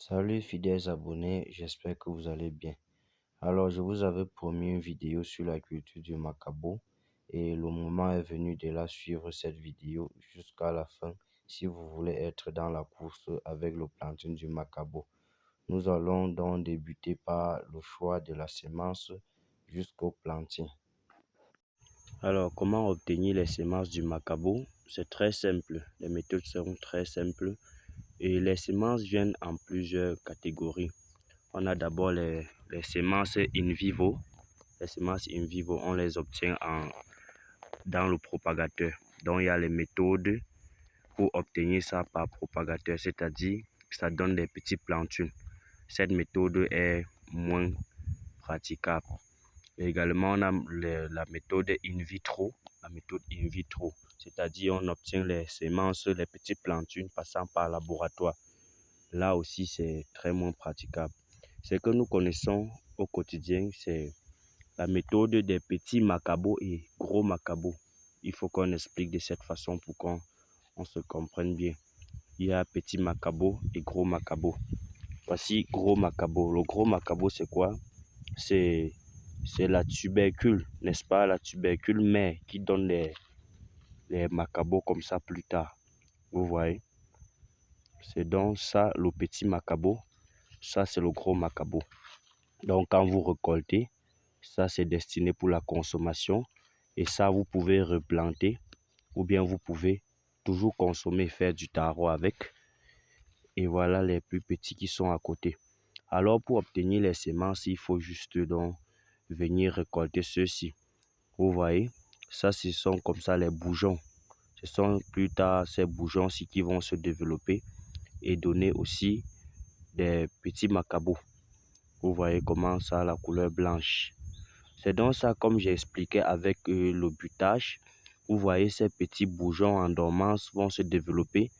Salut fidèles abonnés, j'espère que vous allez bien. Alors, je vous avais promis une vidéo sur la culture du macabo et le moment est venu de la suivre cette vidéo jusqu'à la fin si vous voulez être dans la course avec le planting du macabo. Nous allons donc débuter par le choix de la semence jusqu'au planting. Alors, comment obtenir les semences du macabo? C'est très simple, les méthodes seront très simples. Et les semences viennent en plusieurs catégories. On a d'abord les semences in vivo. Les semences in vivo, on les obtient dans le propagateur. Donc, il y a les méthodes pour obtenir ça par propagateur, c'est-à-dire que ça donne des petits plantules. Cette méthode est moins praticable. Et également, on a la méthode in vitro. La méthode in vitro, c'est-à-dire on obtient les semences, les petits plantules passant par laboratoire. Là aussi, c'est très moins praticable. Ce que nous connaissons au quotidien, c'est la méthode des petits macabos et gros macabos. Il faut qu'on explique de cette façon pour qu'on se comprenne bien. Il y a petit macabo et gros macabo. Voici gros macabo. Le gros macabo, c'est quoi? C'est la tubercule, n'est-ce pas? La tubercule mère qui donne les macabos comme ça plus tard. Vous voyez? C'est donc ça le petit macabo. Ça, c'est le gros macabo. Donc, quand vous récoltez, ça, c'est destiné pour la consommation. Et ça, vous pouvez replanter ou bien vous pouvez toujours consommer, faire du taro avec. Et voilà les plus petits qui sont à côté. Alors, pour obtenir les semences, il faut juste donc venir récolter ceux-ci. Vous voyez, ça, ce sont comme ça les bourgeons. Ce sont plus tard ces bourgeons-ci qui vont se développer et donner aussi des petits macabos. Vous voyez comment ça, la couleur blanche. C'est donc ça, comme j'ai expliqué avec le butage. Vous voyez, ces petits bourgeons en dormance vont se développer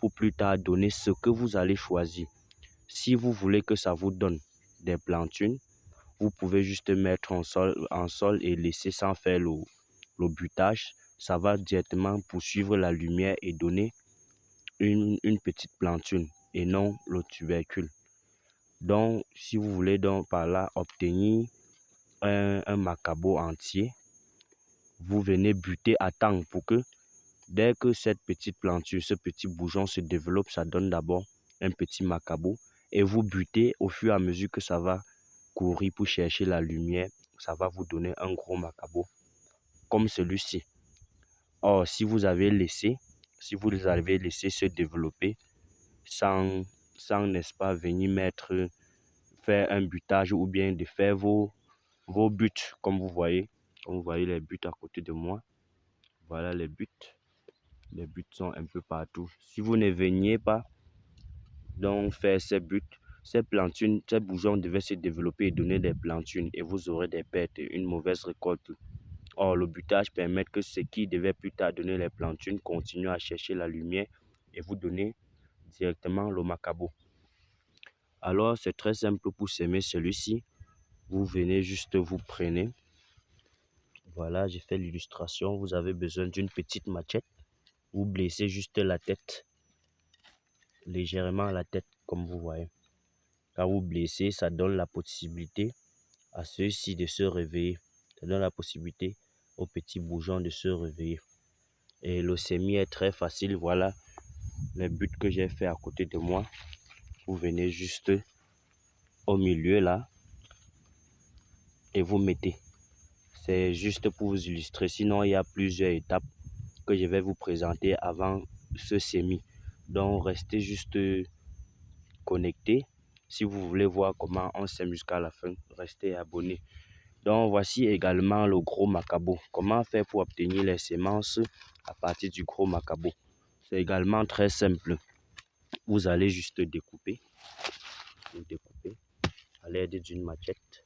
pour plus tard donner ce que vous allez choisir. Si vous voulez que ça vous donne des plantules, vous pouvez juste mettre en sol et laisser sans faire le butage. Ça va directement poursuivre la lumière et donner une petite plantule et non le tubercule. Donc, si vous voulez donc par là obtenir un macabo entier, vous venez buter à temps pour que dès que cette petite plantule, ce petit bourgeon se développe, ça donne d'abord un petit macabo et vous butez au fur et à mesure que ça va courir pour chercher la lumière, ça va vous donner un gros macabo comme celui-ci. Or, si vous avez laissé se développer sans n'est-ce pas, venir faire un butage ou bien de faire vos buts, comme vous voyez les buts à côté de moi. Voilà les buts. Les buts sont un peu partout. Si vous ne veniez pas donc faire ces buts, ces plantules, ces bourgeons devaient se développer et donner des plantules et vous aurez des pertes et une mauvaise récolte. Or, le butage permet que ce qui devait plus tard donner les plantules continue à chercher la lumière et vous donner directement le macabo. Alors, c'est très simple pour semer celui-ci. Vous venez juste, vous prenez. Voilà, j'ai fait l'illustration. Vous avez besoin d'une petite machette. Vous blessez juste la tête. Légèrement la tête, comme vous voyez. Quand vous blessez, ça donne la possibilité à ceux-ci de se réveiller. Ça donne la possibilité aux petits bourgeons de se réveiller. Et le semis est très facile. Voilà les buts que j'ai fait à côté de moi. Vous venez juste au milieu là et vous mettez. C'est juste pour vous illustrer. Sinon, il y a plusieurs étapes que je vais vous présenter avant ce semis. Donc, restez juste connectés. Si vous voulez voir comment on sème jusqu'à la fin, restez abonnés. Donc, voici également le gros macabo. Comment faire pour obtenir les semences à partir du gros macabo? C'est également très simple. Vous allez juste découper. Vous découpez à l'aide d'une machette.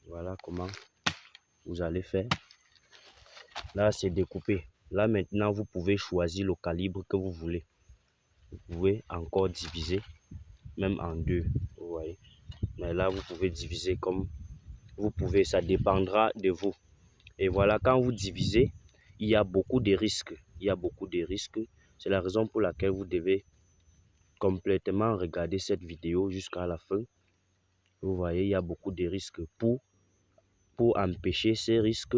Voilà comment vous allez faire. Là, c'est découpé. Là, maintenant, vous pouvez choisir le calibre que vous voulez. Vous pouvez encore diviser, même en deux, vous voyez. Mais là, vous pouvez diviser comme vous pouvez, ça dépendra de vous. Et voilà, quand vous divisez, il y a beaucoup de risques. Il y a beaucoup de risques. C'est la raison pour laquelle vous devez complètement regarder cette vidéo jusqu'à la fin. Vous voyez, il y a beaucoup de risques. Pour empêcher ces risques,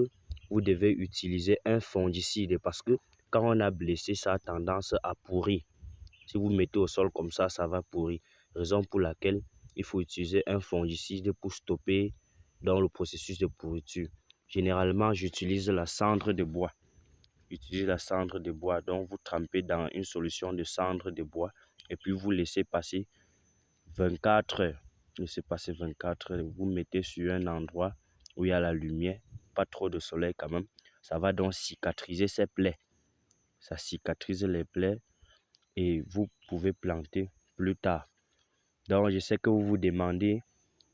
vous devez utiliser un fongicide parce que quand on a blessé, ça a tendance à pourrir. Si vous mettez au sol comme ça va pourrir. Raison pour laquelle il faut utiliser un fongicide pour stopper dans le processus de pourriture. Généralement, j'utilise la cendre de bois. Utilisez la cendre de bois. Donc, vous trempez dans une solution de cendre de bois et puis vous laissez passer 24 heures. Laissez passer 24 heures. Vous mettez sur un endroit où il y a la lumière, pas trop de soleil quand même. Ça va donc cicatriser ces plaies. Ça cicatrise les plaies et vous pouvez planter plus tard. Donc, je sais que vous vous demandez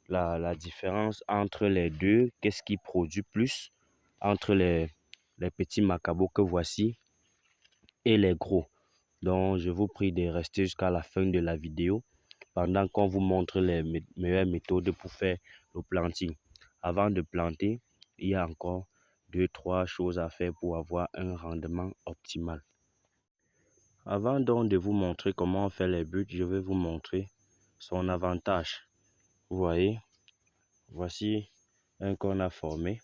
la différence entre les deux. Qu'est-ce qui produit plus entre les petits macabos que voici et les gros. Donc, je vous prie de rester jusqu'à la fin de la vidéo pendant qu'on vous montre les meilleures méthodes pour faire le planting. Avant de planter, il y a encore 2-3 choses à faire pour avoir un rendement optimal. Avant donc de vous montrer comment on fait les buts, je vais vous montrer son avantage. Vous voyez, voici un qu'on a formé.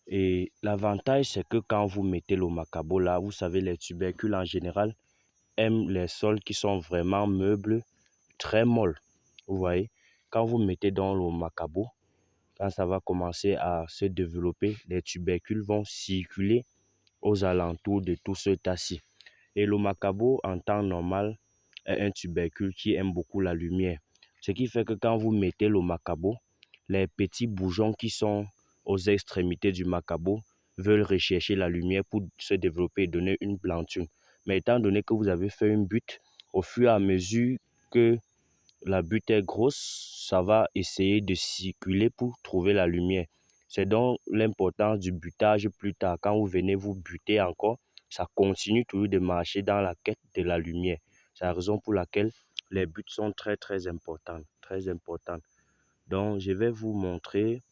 Et l'avantage, c'est que quand vous mettez le macabo là, vous savez, les tubercules en général aiment les sols qui sont vraiment meubles, très molles. Vous voyez, quand vous mettez dans le macabo, quand ça va commencer à se développer, les tubercules vont circuler aux alentours de tout ce tas-ci. Et le macabo, en temps normal, est un tubercule qui aime beaucoup la lumière. Ce qui fait que quand vous mettez le macabo, les petits bourgeons qui sont aux extrémités du macabo veulent rechercher la lumière pour se développer et donner une planture. Mais étant donné que vous avez fait une butte, au fur et à mesure que la butte est grosse, ça va essayer de circuler pour trouver la lumière. C'est donc l'importance du butage plus tard. Quand vous venez vous buter encore, ça continue toujours de marcher dans la quête de la lumière. C'est la raison pour laquelle les buts sont très importantes. Donc, je vais vous montrer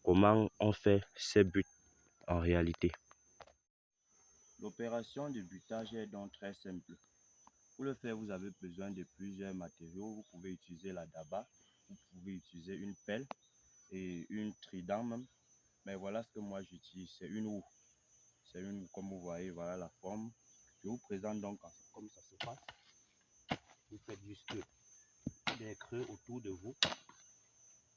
comment on fait ces buts en réalité. L'opération de butage est donc très simple. Pour le faire, vous avez besoin de plusieurs matériaux. Vous pouvez utiliser la daba, vous pouvez utiliser une pelle et une trident même. Mais voilà ce que moi j'utilise, c'est une houe. C'est une houe, comme vous voyez, voilà la forme. Je vous présente donc comme ça se passe. Vous faites juste des creux autour de vous.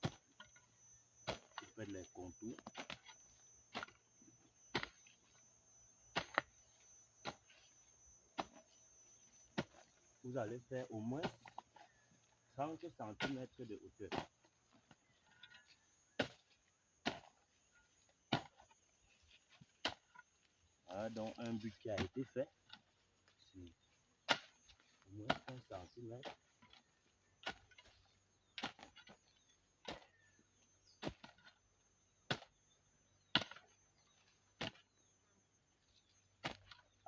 Vous faites les contours. Vous allez faire au moins 30 cm de hauteur. Voilà donc un but qui a été fait. C'est au moins 1 cm.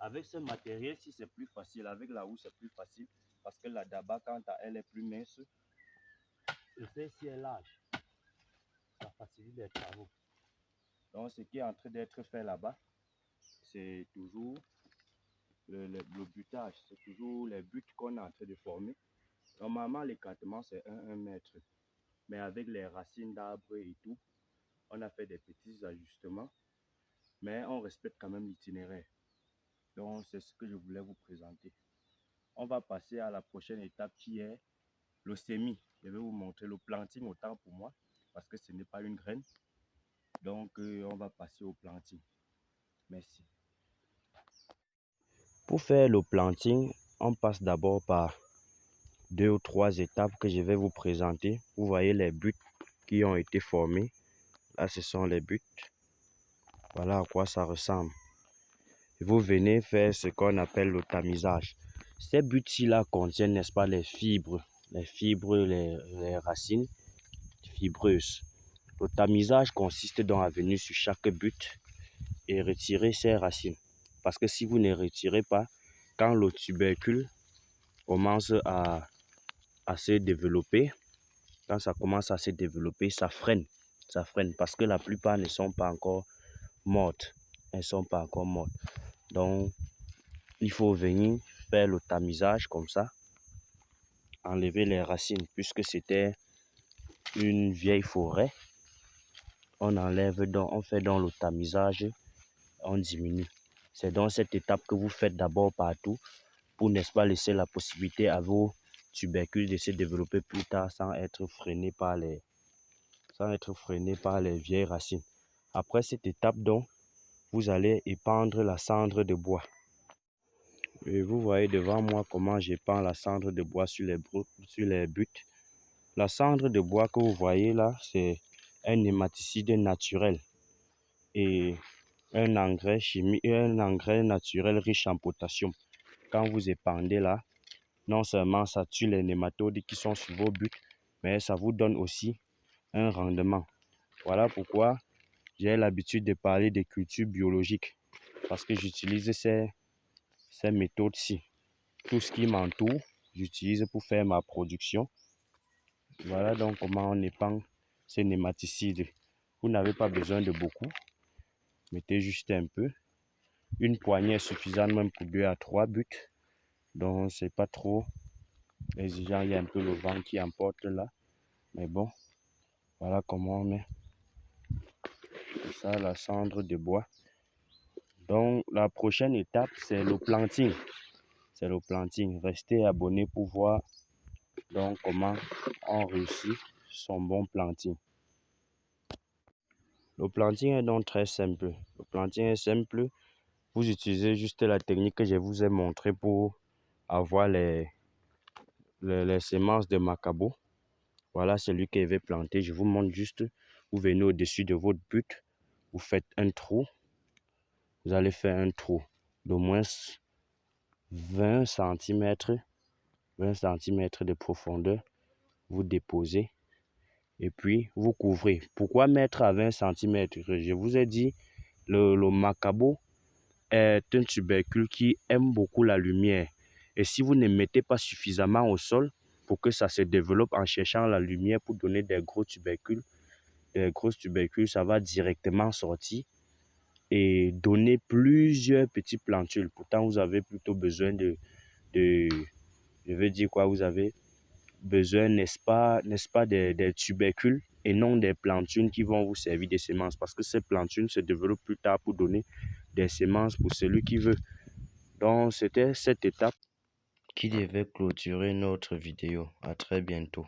Avec ce matériel-ci, c'est plus facile. Avec la houe, c'est plus facile. Parce que la daba, quand elle est plus mince, et celle-ci est large. Ça facilite les travaux. Donc, ce qui est en train d'être fait là-bas, c'est toujours le butage. C'est toujours les buts qu'on est en train de former. Normalement, l'écartement, c'est 1 mètre. Mais avec les racines d'arbres et tout, on a fait des petits ajustements. Mais on respecte quand même l'itinéraire. Donc, c'est ce que je voulais vous présenter. On va passer à la prochaine étape qui est le semis. Je vais vous montrer le planting autant pour moi parce que ce n'est pas une graine. Donc, on va passer au planting. Merci. Pour faire le planting, on passe d'abord par 2 ou 3 étapes que je vais vous présenter. Vous voyez les buts qui ont été formés. Là, ce sont les buts. Voilà à quoi ça ressemble. Vous venez faire ce qu'on appelle le tamisage. Ces buts-ci là contiennent, n'est-ce pas, les fibres, les racines fibreuses. Le tamisage consiste donc à venir sur chaque but et retirer ses racines. Parce que si vous ne retirez pas, quand le tubercule commence à se développer, quand ça commence à se développer, ça freine parce que la plupart ne sont pas encore mortes. Elles ne sont pas encore mortes. Donc, il faut venir faire le tamisage comme ça. enlever les racines puisque c'était une vieille forêt. On enlève donc, on fait donc le tamisage, on diminue. C'est dans cette étape que vous faites d'abord partout pour, n'est-ce pas, laisser la possibilité à vos tubercules de se développer plus tard sans être freinés par les vieilles racines. Après cette étape donc, vous allez épandre la cendre de bois. Et vous voyez devant moi comment j'épand la cendre de bois sur les buts. La cendre de bois que vous voyez là, c'est un nématicide naturel et un engrais chimique, un engrais naturel riche en potassium. Quand vous épandez là, non seulement ça tue les nématodes qui sont sur vos buts, mais ça vous donne aussi un rendement. Voilà pourquoi j'ai l'habitude de parler des cultures biologiques, parce que j'utilise ces méthodes-ci. Tout ce qui m'entoure, j'utilise pour faire ma production. Voilà donc comment on épand ces nématicides. Vous n'avez pas besoin de beaucoup. Mettez juste un peu. Une poignée est suffisante même pour 2 à 3 buts. Donc c'est pas trop exigeant. Il y a un peu le vent qui emporte là. Mais bon, voilà comment on met ça, la cendre de bois. Donc la prochaine étape, c'est le planting. C'est le planting. Restez abonnés pour voir donc comment on réussit son bon planting. Le planting est donc très simple. Le planting est simple. Vous utilisez juste la technique que je vous ai montrée pour avoir les semences de macabo. Voilà celui que je vais planter. Je vous montre juste. Vous venez au-dessus de votre but. Vous faites un trou. Vous allez faire un trou d'au moins 20 cm. 20 cm de profondeur. Vous déposez. Et puis, vous couvrez. Pourquoi mettre à 20 cm? Je vous ai dit, le macabo est un tubercule qui aime beaucoup la lumière. Et si vous ne mettez pas suffisamment au sol pour que ça se développe en cherchant la lumière pour donner des gros tubercules, ça va directement sortir et donner plusieurs petits plantules. Pourtant, vous avez plutôt besoin je veux dire quoi, vous avez besoin, n'est-ce pas, des tubercules et non des plantules qui vont vous servir de semences, parce que ces plantules se développent plus tard pour donner des semences pour celui qui veut. Donc, c'était cette étape qui devait clôturer notre vidéo. À très bientôt.